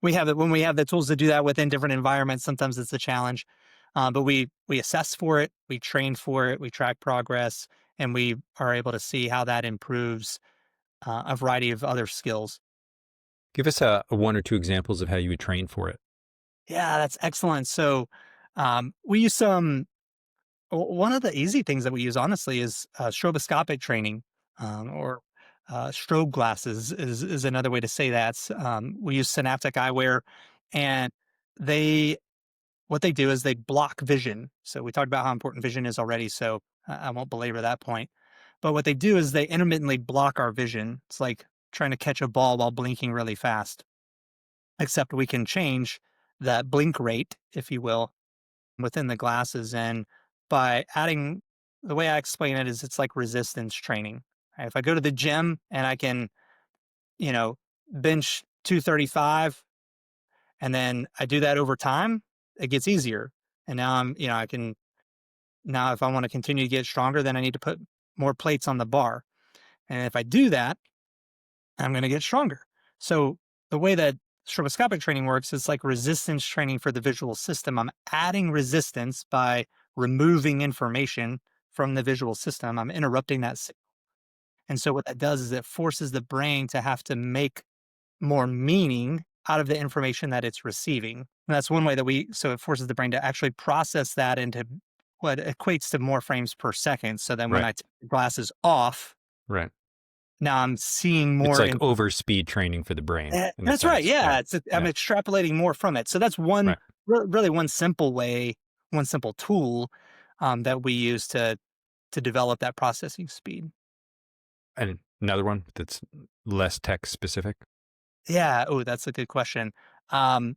when we have the tools to do that within different environments. Sometimes it's a challenge, but we assess for it, we train for it, we track progress, and we are able to see how that improves a variety of other skills. Give us a one or two examples of how you would train for it. Yeah, that's excellent. So we use one of the easy things that we use, honestly, is stroboscopic training or strobe glasses is another way to say that. We use synaptic eyewear, and they what they do is they block vision. So we talked about how important vision is already, so I won't belabor that point. But what they do is they intermittently block our vision. It's like trying to catch a ball while blinking really fast, except we can change that blink rate, if you will, within the glasses. And by adding, the way I explain it is it's like resistance training. Right? If I go to the gym and I can, you know, bench 235 and then I do that over time, it gets easier. And now I can, now if I want to continue to get stronger, then I need to put more plates on the bar. And if I do that, I'm going to get stronger. So the way that stroboscopic training works is like resistance training for the visual system. I'm adding resistance by removing information from the visual system. I'm interrupting that signal. And so what that does is it forces the brain to have to make more meaning out of the information that it's receiving. And that's one way so it forces the brain to actually process that into what equates to more frames per second. So then when Right. I take the glasses off, Right. now I'm seeing It's more. like overspeed training for the brain. In a That's right. sense. Yeah. I'm Yeah. extrapolating more from it. So that's one, Right. really one simple way, one simple tool that we use to develop that processing speed. And another one that's less tech specific. Yeah. Oh, that's a good question. Um,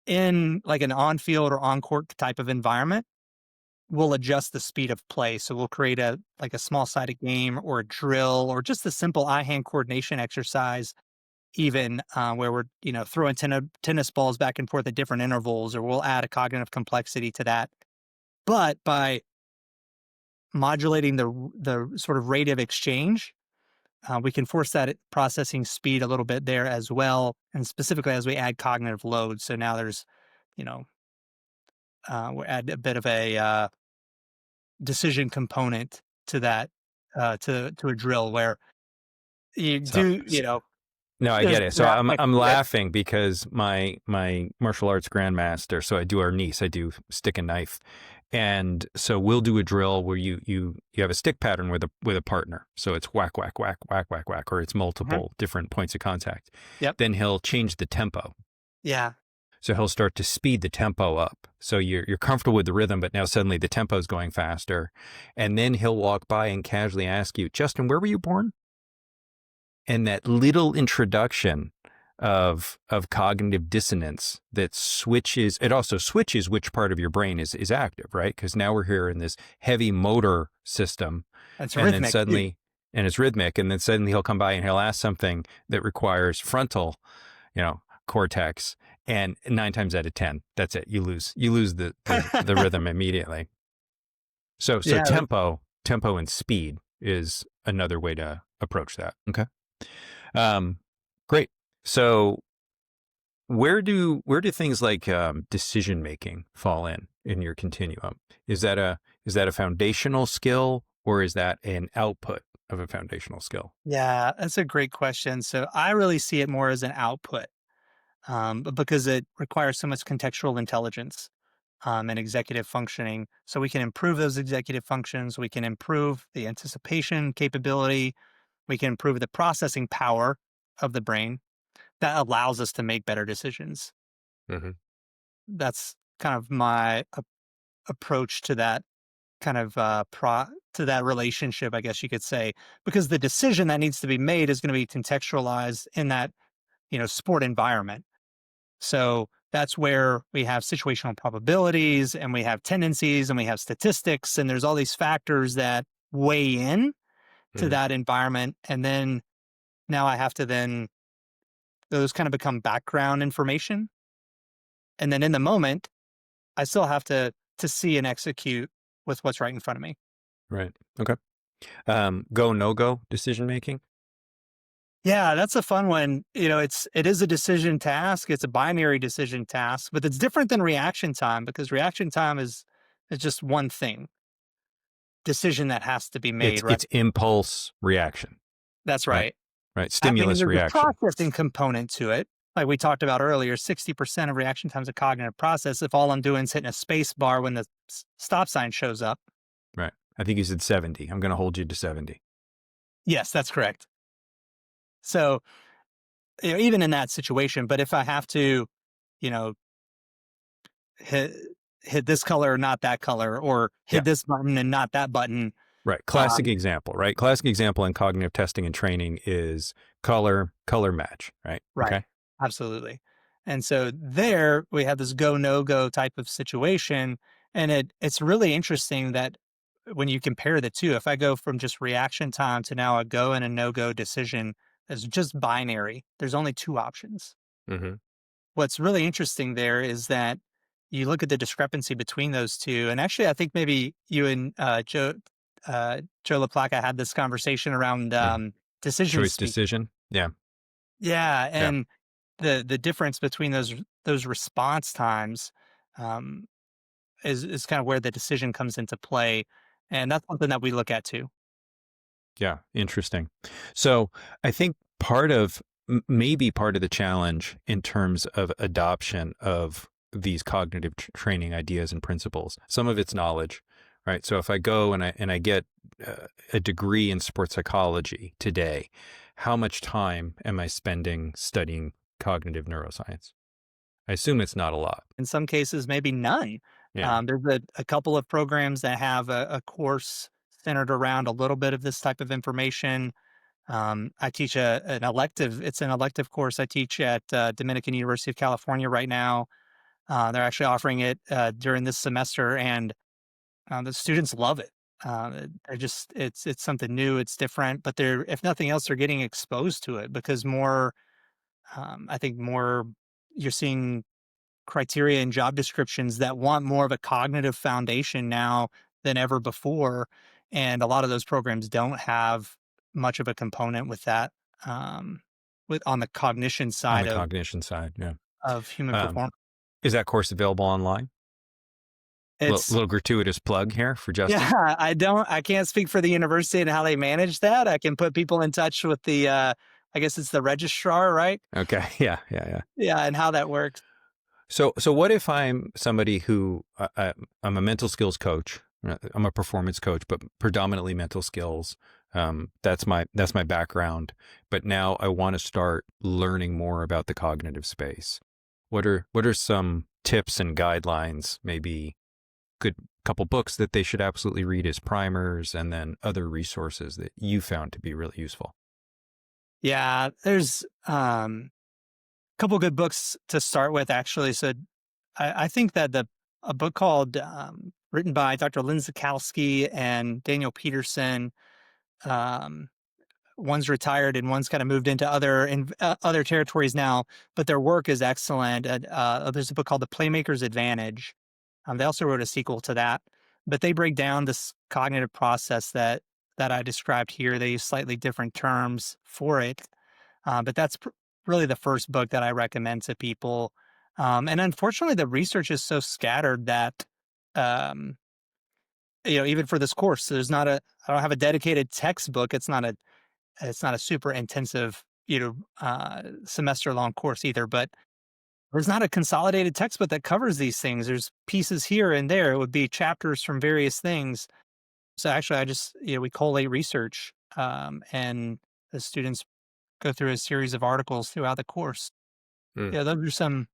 in like an on-field or on-court type of environment, we'll adjust the speed of play. So we'll create a small sided game or a drill or just a simple eye-hand coordination exercise, even where we're throwing tennis balls back and forth at different intervals, or we'll add a cognitive complexity to that. But by modulating the sort of rate of exchange, we can force that processing speed a little bit there as well, and specifically as we add cognitive load. So now there's, you know, we add a bit of a decision component to that, to a drill where you So, do, no, I there's get it. So different I'm aspects I'm to it. laughing because my martial arts grandmaster. So I do arnis. I do stick and knife, and so we'll do a drill where you have a stick pattern with a partner. So it's whack whack whack whack whack whack, or it's Mhm. multiple different points of contact. Yep. Then he'll change the tempo. Yeah. So he'll start to speed the tempo up. So you're comfortable with the rhythm, but now suddenly the tempo's going faster. And then he'll walk by and casually ask you, Justin, where were you born? And that little introduction of cognitive dissonance that switches. It also switches which part of your brain is active, right? Because now we're here in this heavy motor system, It's and then rhythmic too. suddenly, and it's rhythmic, and then suddenly he'll come by and he'll ask something that requires frontal, cortex, and 9 times out of 10, that's it. You lose the rhythm immediately. So Yeah. tempo and speed is another way to approach that. Okay. Um, great. So where do things like decision making fall in your continuum? Is that a foundational skill, or is that an output of a foundational skill? Yeah, that's a great question. So I really see it more as an output, but because it requires so much contextual intelligence and executive functioning. So we can improve those executive functions. We can improve the anticipation capability. We can improve the processing power of the brain that allows us to make better decisions. Hmm. That's kind of my approach to that kind of to that relationship, I guess you could say, because the decision that needs to be made is going to be contextualized in that sport environment. So that's where we have situational probabilities and we have tendencies and we have statistics and there's all these factors that weigh in to Hmm. that environment. And then now I have to then those kind of become background information. And then in the moment, I still have to see and execute with what's right in front of me. Right. Okay. Go no go decision making. Yeah, that's a fun one. It is a decision task. It's a binary decision task, but it's different than reaction time because reaction time is just one thing, decision that has to be It's made, right? it's impulse reaction. That's Right. right. Right. I mean, Stimulus there's a reaction. processing component to it. Like we talked about earlier, 60% of reaction time is a cognitive process. If all I'm doing is hitting a space bar when the stop sign shows up. Right. I think you said 70. I'm going to hold you to 70. Yes, that's correct. So, even in that situation, but if I have to, you know, hit hit this color or not that color, or Yeah. hit this button and not that button. Right. Classic Um, example, right? Classic example in cognitive testing and training is color match, right? right. Okay. Absolutely. And so there we have this go no go type of situation. And it's really interesting that when you compare the two, if I go from just reaction time to now a go and a no go decision, it's just binary. There's only two options. Hmm. What's really interesting there is that you look at the discrepancy between those two, and actually, I think maybe you and Joe LaPlaca had this conversation around decision Choice speed. decision. Yeah. Yeah, Yeah. and the difference between those response times um, is kind of where the decision comes into play, and that's something that we look at too. Yeah. Interesting. So I think maybe part of the challenge in terms of adoption of these cognitive training ideas and principles, some of it's knowledge, right? So if I go and I get a degree in sports psychology today, how much time am I spending studying cognitive neuroscience? I assume it's not a lot. In some cases, maybe none. Yeah. There's a couple of programs that have a course centered around a little bit of this type of information. I teach an elective. It's an elective course I teach at Dominican University of California right now. They're actually offering it during this semester, and the students love it. They're just it's something new, it's different, but they're if nothing else, they're getting exposed to it because more. I think more you're seeing criteria and job descriptions that want more of a cognitive foundation now than ever before, and a lot of those programs don't have much of a component with that. Um, with on the cognition On side the cognition side. Yeah. of human Um, performance. is that course available online? It's Little gratuitous plug here for Justin. Yeah, I can't speak for the university and how they manage that. I can put people in touch with the I guess it's the registrar, right? Okay. Yeah. Yeah. Yeah. Yeah, and how that works. So what if I'm somebody who I'm a mental skills coach. I'm a performance coach, but predominantly mental skills. That's my background. But now I want to start learning more about the cognitive space. What are some tips and guidelines? Maybe good couple books that they should absolutely read as primers, and then other resources that you found to be really useful. Yeah, there's couple good books to start with, actually. So I think that a book called written by Dr. Lynn Zakowski and Daniel Peterson. Um, One's retired and one's kind of moved into other territories now, but their work is excellent. And there's a book called The Playmaker's Advantage. They also wrote a sequel to that, but they break down this cognitive process that I described here. They use slightly different terms for it, but that's really the first book that I recommend to people. And unfortunately, the research is so scattered that, um, even for this course, I don't have a dedicated textbook. It's not a super intensive, semester long course either, but there's not a consolidated textbook that covers these things. There's pieces here and there. It would be chapters from various things. So actually, we collate research, and the students go through a series of articles throughout the course. Mm. Yeah, those are some.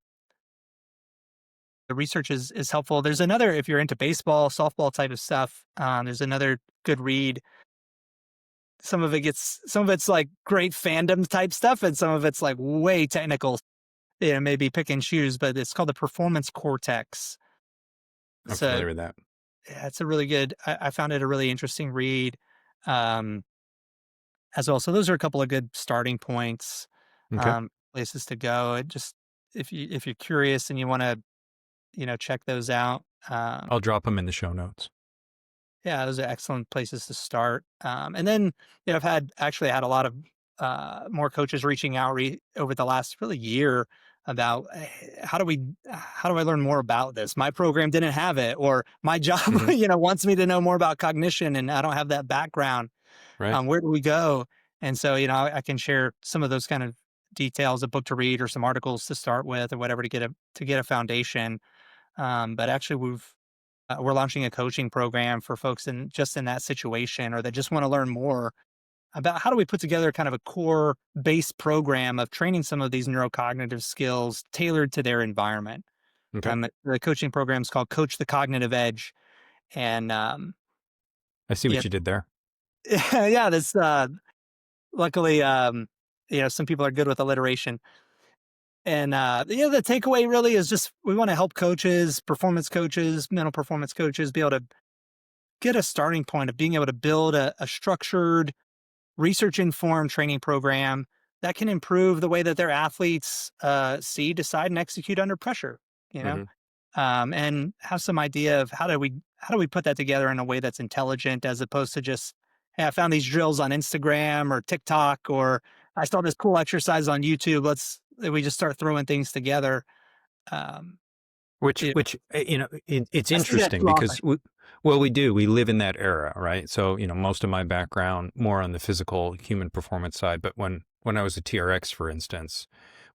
The research is helpful. There's another, if you're into baseball, softball type of stuff. There's another good read. Some of it's like great fandom type stuff, and some of it's like way technical. Maybe pick and choose, but it's called the Performance Cortex. I'm So familiar with that. yeah, it's a really good. I found it a really interesting read, um, as well. So those are a couple of good starting points, Okay. places to go. It just if you're curious and you want to check those out. I'll drop them in the show notes. Yeah, those are excellent places to start. And then, I've actually had a lot of more coaches reaching out over the last really year about how do I learn more about this? My program didn't have it, or my job, Hmm. wants me to know more about cognition, and I don't have that background. Right. Where do we go? And so, I can share some of those kind of details, a book to read or some articles to start with, or whatever to get a foundation. But actually, we're launching a coaching program for folks in that situation, or that just want to learn more about how do we put together kind of a core base program of training some of these neurocognitive skills tailored to their environment. Okay. The coaching program is called Coach the Cognitive Edge. And I see yeah, what you did there. yeah, this luckily, some people are good with alliteration. And the takeaway really is just we want to help coaches, performance coaches, mental performance coaches be able to get a starting point of being able to build a structured, research informed training program that can improve the way that their athletes see, decide, and execute under pressure. You know, Hmm. and have some idea of how do we put that together in a way that's intelligent, as opposed to just, hey, I found these drills on Instagram or TikTok, or I saw this cool exercise on YouTube. We just start throwing things together. Um, Which, it, which it's I see that interesting too often. because we do. We live in that era, right? So, most of my background more on the physical human performance side. But when I was a TRX, for instance,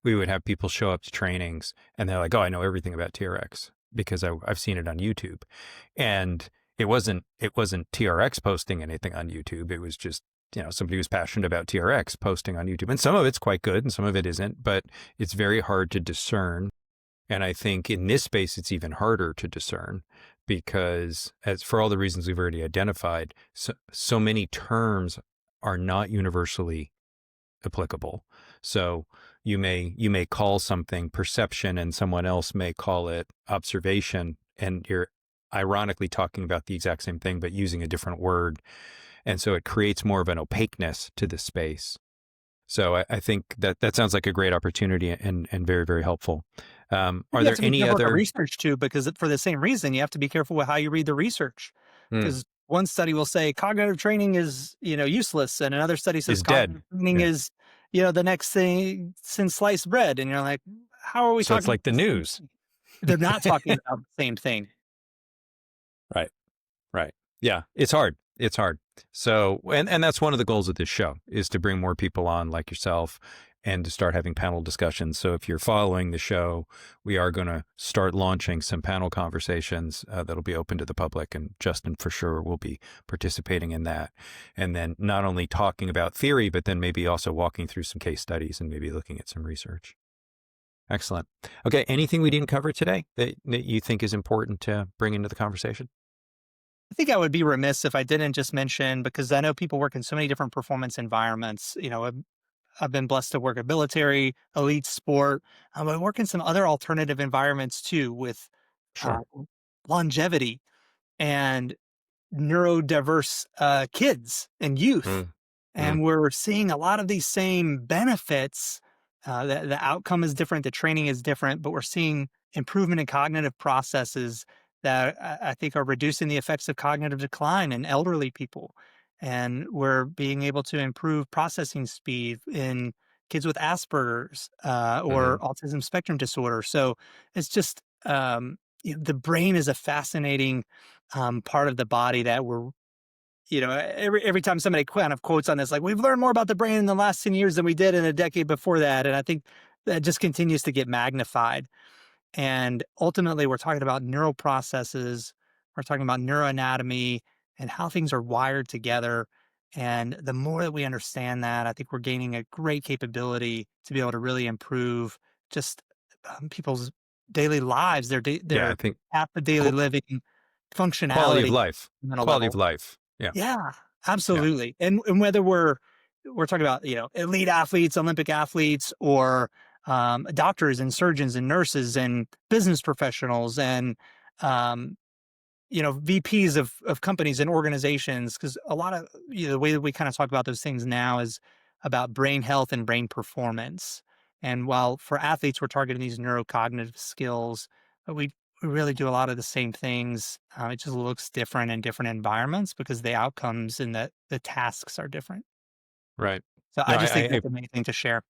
we would have people show up to trainings and they're like, "Oh, I know everything about TRX because I've seen it on YouTube," and it wasn't TRX posting anything on YouTube. It was just somebody who's passionate about TRX posting on YouTube, and some of it's quite good and some of it isn't. But it's very hard to discern. And I think in this space, it's even harder to discern because, as for all the reasons we've already identified, so many terms are not universally applicable. So you may call something perception and someone else may call it observation, and you're ironically talking about the exact same thing but using a different word. And so it creates more of an opaqueness to the space. So I think that sounds like a great opportunity and very, very helpful. Are You have there to be any careful with the other? research too, because for the same reason, you have to be careful with how you read the research. Hmm, Because one study will say cognitive training is, useless, and another study says is dead. cognitive training Yeah. is, the next thing since sliced bread, and you're like, how are we So it's talking like about the the same news. thing? They're not talking about the same thing. Right. Right. Yeah. It's hard. It's hard. So, and that's one of the goals of this show is to bring more people on like yourself and to start having panel discussions. So if you're following the show, we are going to start launching some panel conversations that'll be open to the public. And Justin for sure will be participating in that. And then not only talking about theory, but then maybe also walking through some case studies and maybe looking at some research. Excellent. Okay. Anything we didn't cover today that you think is important to bring into the conversation? I think I would be remiss if I didn't just mention, because I know people work in so many different performance environments, I've been blessed to work at military, elite sport. I work in some other alternative environments too with uh, Sure. longevity and neurodiverse kids and youth. Mm, mm, And we're seeing a lot of these same benefits. The outcome is different, the training is different, but we're seeing improvement in cognitive processes that I think are reducing the effects of cognitive decline in elderly people. And we're being able to improve processing speed in kids with Asperger's hmm or autism spectrum disorder. So it's just the brain is a fascinating part of the body that we're every time somebody kind of quotes on this, like, we've learned more about the brain in the last 10 years than we did in a decade before that. And I think that just continues to get magnified. And ultimately, we're talking about neural processes, we're talking about neuroanatomy and how things are wired together. And the more that we understand that, I think we're gaining a great capability to be able to really improve just people's daily lives, Yeah, I their think path of daily qu- living, quality of functionality, life, mental quality of level. life. Yeah, Yeah, yeah, absolutely. And whether we're talking about, elite athletes, Olympic athletes, or doctors and surgeons and nurses and business professionals and um, VPs of companies and organizations, because a lot of the way that we kind of talk about those things now is about brain health and brain performance. And while for athletes we're targeting these neurocognitive skills, we really do a lot of the same things. It just looks different in different environments because the outcomes and the tasks are different. right. So No, I just think that's amazing to share.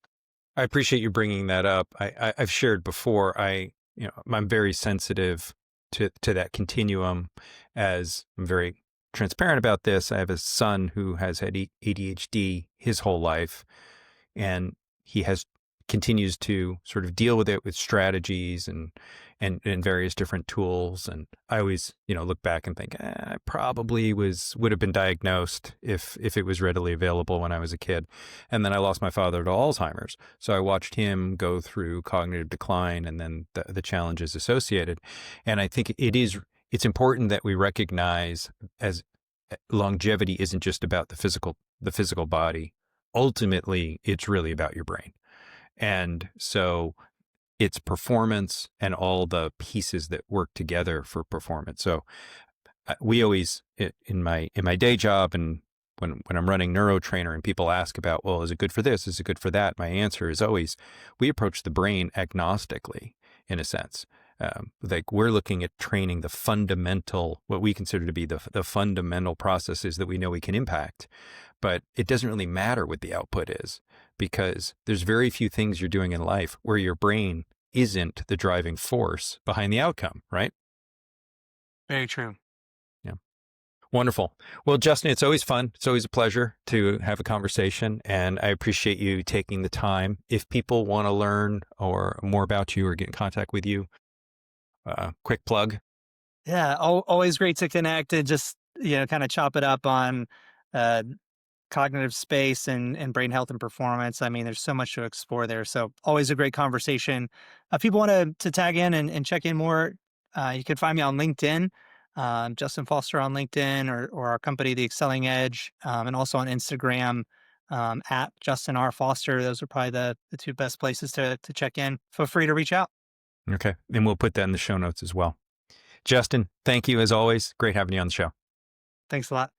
I appreciate you bringing that up. I've shared before. I'm very sensitive to that continuum, as I'm very transparent about this. I have a son who has had ADHD his whole life, and he has continues to sort of deal with it with strategies and various different tools. And I always, look back and think, I probably would have been diagnosed if it was readily available when I was a kid. And then I lost my father to Alzheimer's, so I watched him go through cognitive decline and then the challenges associated. And I think it's important that we recognize as longevity isn't just about the physical body. Ultimately, it's really about your brain. And so it's performance and all the pieces that work together for performance. So we always in my day job, and when I'm running neurotrainer and people ask about, well, is it good for this? Is it good for that? My answer is always, we approach the brain agnostically in a sense. Like, we're looking at training the fundamental, what we consider to be the fundamental processes that we know we can impact. But it doesn't really matter what the output is, because there's very few things you're doing in life where your brain isn't the driving force behind the outcome, right? Very true. Yeah. Wonderful. Well, Justin, it's always fun. It's always a pleasure to have a conversation, and I appreciate you taking the time. If people want to learn or more about you or get in contact with you, quick plug. Yeah, always great to connect and just kind of chop it up on uh, cognitive space and brain health and performance. I mean, there's so much to explore there. So always a great conversation. If people want to tag in and check in more, you can find me on LinkedIn, Justin Foster on LinkedIn, or our company, The Excelling Edge, and also on Instagram at Justin R. Foster. Those are probably the two best places to check in. Feel free to reach out. Okay. And we'll put that in the show notes as well. Justin, thank you as always. Great having you on the show. Thanks a lot.